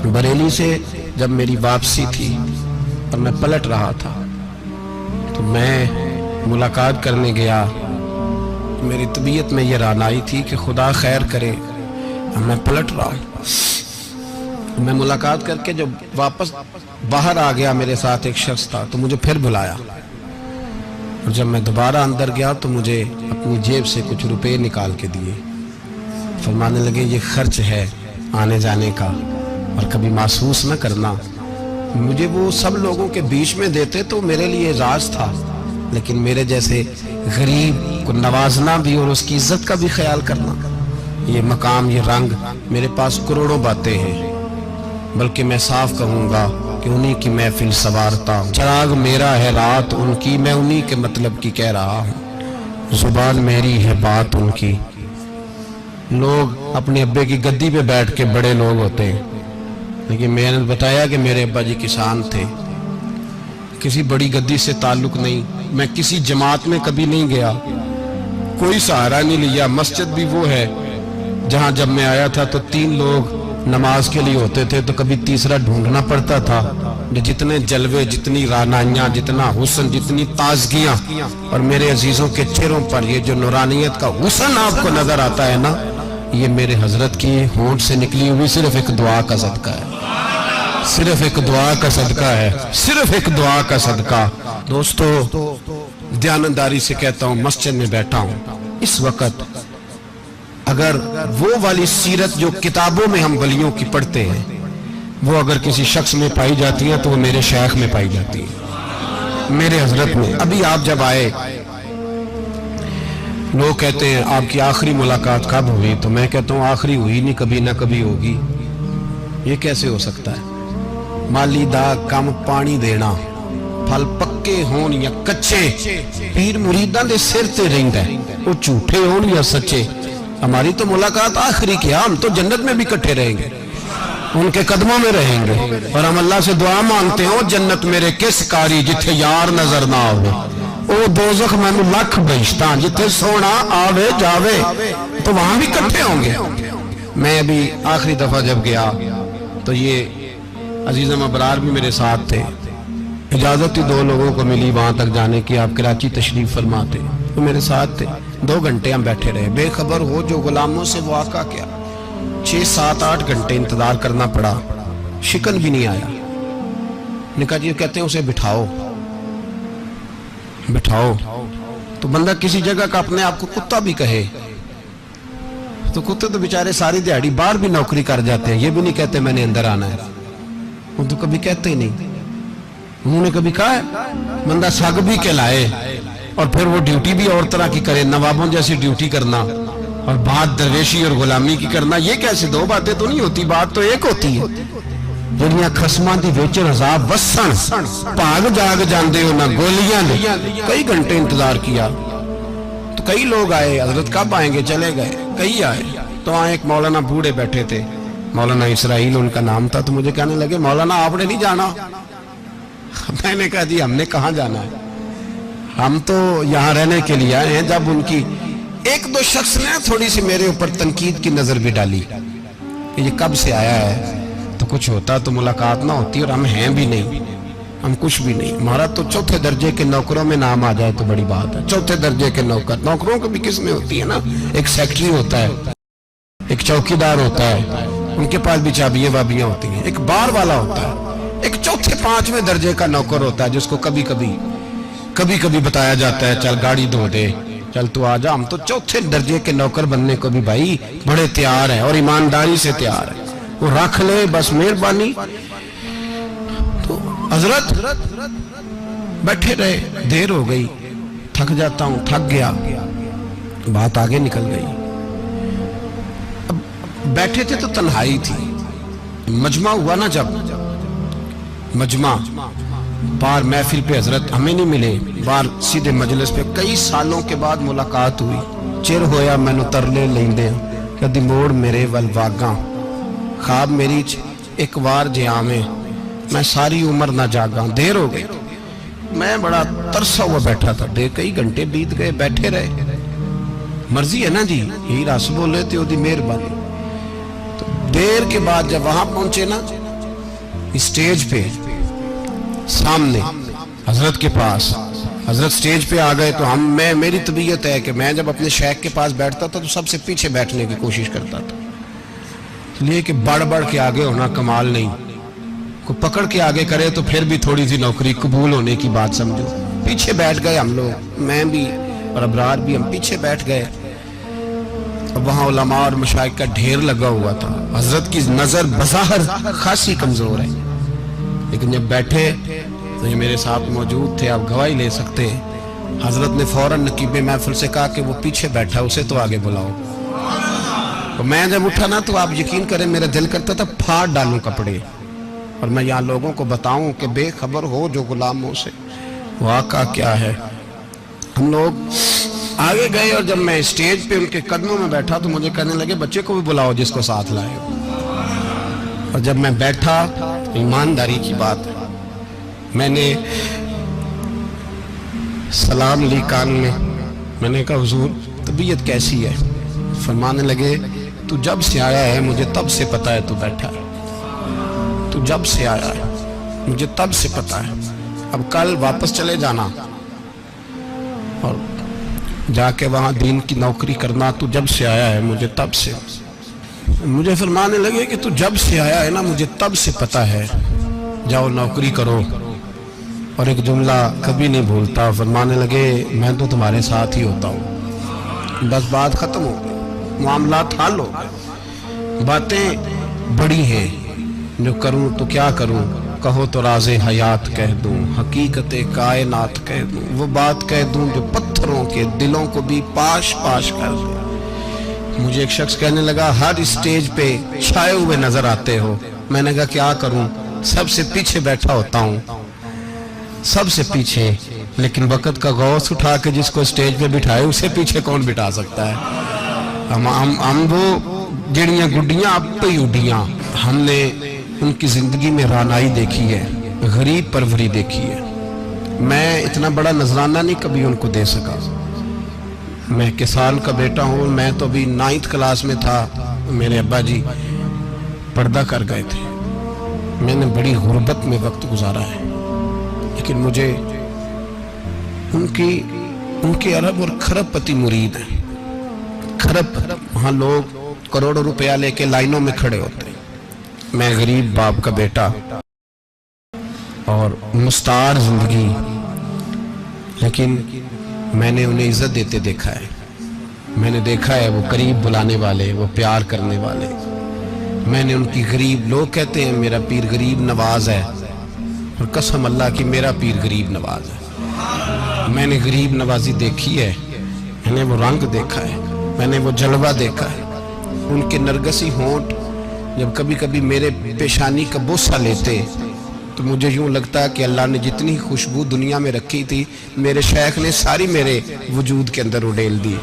बरेली से जब मेरी वापसी थी और मैं पलट रहा था तो मैं मुलाकात करने गया। मेरी तबीयत में ये रानाई थी कि खुदा खैर करे, मैं पलट रहा हूँ। मैं मुलाकात करके जब वापस बाहर आ गया, मेरे साथ एक शख्स था तो मुझे फिर बुलाया, और जब मैं दोबारा अंदर गया तो मुझे अपनी जेब से कुछ रुपए निकाल के दिए। फरमाने लगे ये खर्च है आने जाने का और कभी महसूस न करना। मुझे वो सब लोगों के बीच में देते तो मेरे लिए राज था, लेकिन मेरे जैसे गरीब को नवाजना भी और उसकी इज्जत का भी ख्याल करना, ये मकाम, ये रंग, मेरे पास करोड़ों बातें हैं, बल्कि मैं साफ कहूँगा कि उन्हीं की महफिल सवारता हूँ। चिराग मेरा है रात उनकी, मैं उन्हीं के मतलब की कह रहा हूँ। जुबान मेरी है बात उनकी। लोग अपने अब्बे की गद्दी पे बैठ के बड़े लोग होते हैं, लेकिन मैंने बताया कि मेरे अब्बा जी किसान थे, किसी बड़ी गद्दी से ताल्लुक नहीं। मैं किसी जमात में कभी नहीं गया, कोई सहारा नहीं लिया। मस्जिद भी वो है जहां जब मैं आया था तो 3 लोग नमाज के लिए होते थे, तो कभी तीसरा ढूंढना पड़ता था। जितने जलवे, जितनी रानाइयाँ, जितना हुस्न, जितनी ताजगियाँ, और मेरे अजीजों के चेहरों पर ये जो नूरानियत का हुस्न आपको नजर आता है ना, ये मेरे हजरत की होंठ से निकली हुई सिर्फ एक दुआ का सदका है, सिर्फ एक दुआ का सदका है, सिर्फ एक दुआ का सदका। दोस्तों, ध्यानदारी से कहता हूँ, मस्जिद में बैठा हूँ इस वक्त, अगर वो वाली सीरत जो किताबों में हम वलियों की पढ़ते हैं वो अगर किसी शख्स में पाई जाती है तो वो मेरे शेख में पाई जाती है, मेरे हजरत में। अभी आप जब आए, लोग कहते हैं आपकी आखिरी मुलाकात कब हुई, तो मैं कहता हूँ आखिरी हुई नहीं, कभी ना कभी होगी। ये कैसे हो सकता है? माली दा कम पानी देना, फल पक्के होन या कच्चे, पीर मुरीदां दे सिर ते रहिंदा है, वो झूठे होन या सच्चे। हमारी तो मुलाकात आखिरी की, हम तो जन्नत में भी इकट्ठे रहेंगे, उनके कदमों में रहेंगे, और हम अल्लाह से दुआ मांगते हैं, ओ जन्नत मेरे किस कारी जिथे यार नजर ना आवे, ओ दोज़ख मैनू लख बहिश्तां जिथे सोना आवे जावे, तो वहां भी इकट्ठे होंगे। मैं अभी आखिरी दफा जब गया तो ये अजीज़म अबरार भी मेरे साथ थे। इजाजत ही 2 लोगों को मिली वहां तक जाने की, आप कराची तशरीफ फरमाते, तो मेरे साथ थे। 2 घंटे हम बैठे रहे, बेखबर हो जो गुलामों से वाक़ा क्या। 6, 7, 8 घंटे इंतजार करना पड़ा, शिकन भी नहीं आया। निका जी कहते हैं उसे बिठाओ बिठाओ, तो बंदा किसी जगह का अपने आप को कुत्ता भी कहे, तो कुत्ते तो बेचारे सारी दिहाड़ी बाहर भी नौकरी कर जाते हैं, ये भी नहीं कहते मैंने अंदर आना है, वो तो कभी कहते ही नहीं। उन्होंने कभी कहा है बंदा सग भी कहलाए और फिर वो ड्यूटी भी और तरह की करे, नवाबों जैसी ड्यूटी करना और बात दरवेशी और गुलामी की करना, ये कैसे? 2 बातें तो नहीं होती, बात तो एक होती है। दुनिया खसमां दी विच रज़ा वसन भाग जाग जांदे हो ना गोलियां ने। कई घंटे इंतजार किया तो कई लोग आए, हजरत कब आएंगे, चले गए। कई आए तो वहां एक मौलाना बूढ़े बैठे थे, मौलाना इसराइल उनका नाम था, तो मुझे कहने लगे मौलाना आपने नहीं जाना। मैंने कहा जी हमने कहाँ जाना है, हम तो यहाँ रहने के लिए आए हैं। जब उनकी 1-2 शख्स ने थोड़ी सी मेरे ऊपर तनकीद की नजर भी डाली कि ये कब से आया है, तो कुछ होता तो मुलाकात ना होती, और हम हैं भी नहीं, हम कुछ भी नहीं। हमारा तो 4थे दर्जे के नौकरों में नाम आ जाए तो बड़ी बात है। 4थे दर्जे के नौकर, नौकरों को भी किस में होती है ना, एक सेक्रेटरी होता है, एक चौकीदार होता है, उनके पास भी चाबियां वाबियां होती हैं, एक बार वाला होता है, एक 4थे 5वें दर्जे का नौकर होता है जिसको कभी कभी बताया जाता है चल गाड़ी धो दे, चल तू आ जा। हम तो 4थे दर्जे के नौकर बनने को भी भाई बड़े तैयार हैं और ईमानदारी से तैयार है, वो रख ले बस मेहरबानी। तो हजरत बैठे रहे, देर हो गई, थक जाता हूं, थक गया, बात आगे निकल गई। अब बैठे थे तो तन्हाई थी, मजमा हुआ ना, जब मजमा बार महफिल पे हजरत हमें नहीं मिले, बार सीधे मजलिस पे कई सालों के बाद मुलाकात हुई। चिर होया मैनू तरले लेंदे कदी मोड़ मेरे वल वागा, ख्वाब मेरी एक बार जे आवे मैं सारी उम्र ना जागा। देर हो गई, मैं बड़ा तरसा हुआ बैठा था, कई घंटे बीत गए, बैठे रहे। मर्जी है ना जी, यही रस बोले तो ओदी मेहरबानी। तो देर के बाद जब वहां पहुंचे ना, स्टेज पे सामने हजरत के पास, हजरत स्टेज पे आ गए तो मेरी तबीयत है कि मैं जब अपने शेख के पास बैठता था तो सबसे पीछे बैठने की कोशिश करता था, इसलिए कि बढ़ बढ़ के आगे होना कमाल नहीं, को पकड़ के आगे करे तो फिर भी थोड़ी सी नौकरी कबूल होने की बात समझो। पीछे बैठ गए हम लोग, मैं भी और अबरार भी, हम पीछे बैठ गए। अब वहाँ उलमा और मशाइख का ढेर लगा हुआ था। हजरत की नजर बज़ाहिर खासी कमजोर है, लेकिन जब बैठे तो ये मेरे साथ मौजूद थे, आप गवाही ले सकते हैं। हजरत ने फौरन नकीबे महफिल से कहा कि वो पीछे बैठा, उसे तो आगे बुलाओ। तो मैं जब उठा ना तो आप यकीन करें मेरा दिल करता था फाड़ डालूं कपड़े और मैं यहाँ लोगों को बताऊं कि बेखबर हो जो गुलामों से, वाक़ा क्या है। हम लोग आगे गए और जब मैं स्टेज पे उनके कदमों में बैठा तो मुझे कहने लगे बच्चे को भी बुलाओ जिसको साथ लाए हो। और जब मैं बैठा, ईमानदारी की बात है, मैंने सलाम ली कान में। मैंने कहा हुजूर तबीयत कैसी है? फरमाने लगे तू जब से आया है मुझे तब से पता है तू बैठा है, तू जब से आया है मुझे तब से पता है। अब कल वापस चले जाना और जाके वहां दीन की नौकरी करना, तू जब से आया है मुझे तब से। मुझे फरमाने लगे कि तू जब से आया है ना मुझे तब से पता है, जाओ नौकरी करो। और एक जुमला कभी नहीं भूलता, फरमाने लगे मैं तो तुम्हारे साथ ही होता हूँ। बस बात खत्म हो गई, मामलात हल हो गए। बातें बड़ी हैं, जो करूँ तो क्या करूँ, कहो तो राज़े हयात कह दूँ, हकीकत कायनात कह दूँ, वो बात कह दूँ जो पत्थरों के दिलों को भी पाश पाश कर दे। मुझे एक शख्स कहने लगा हर स्टेज पे छाए हुए नजर आते हो। मैंने कहा क्या करूँ, सबसे पीछे बैठा होता हूँ, सबसे पीछे, लेकिन वक़्त का गौस उठा के जिसको स्टेज पे बिठाए उसे पीछे कौन बिठा सकता है। हम वो जड़ियाँ गुड्डियाँ अब तो ही उड्डियाँ। हमने उनकी जिंदगी में रानाई देखी है, गरीब परवरी देखी है। मैं इतना बड़ा नजराना नहीं कभी उनको दे सका। मैं किसान का बेटा हूँ, मैं तो अभी 9th क्लास में था, मेरे अब्बा जी पर्दा कर गए थे। मैंने बड़ी गुर्बत में वक्त गुजारा है, लेकिन मुझे उनके अरब और खरब पति मुरीद हैं। खरब, वहाँ लोग करोड़ों रुपया लेके लाइनों में खड़े होते हैं। मैं गरीब बाप का बेटा और मुस्तार जिंदगी, लेकिन मैंने उन्हें इज्जत देते देखा है। मैंने देखा है वो करीब बुलाने वाले, वो प्यार करने वाले। मैंने उनकी गरीब, लोग कहते हैं मेरा पीर गरीब नवाज है, और कसम अल्लाह की मेरा पीर गरीब नवाज है। मैंने गरीब नवाजी देखी है, मैंने वो रंग देखा है, मैंने वो जलवा देखा है। उनके नरगसी होंठ जब कभी कभी मेरे पेशानी का बोसा लेते तो मुझे यूं लगता है कि अल्लाह ने जितनी खुशबू दुनिया में रखी थी मेरे शेख ने सारी मेरे वजूद के अंदर उड़ेल दी।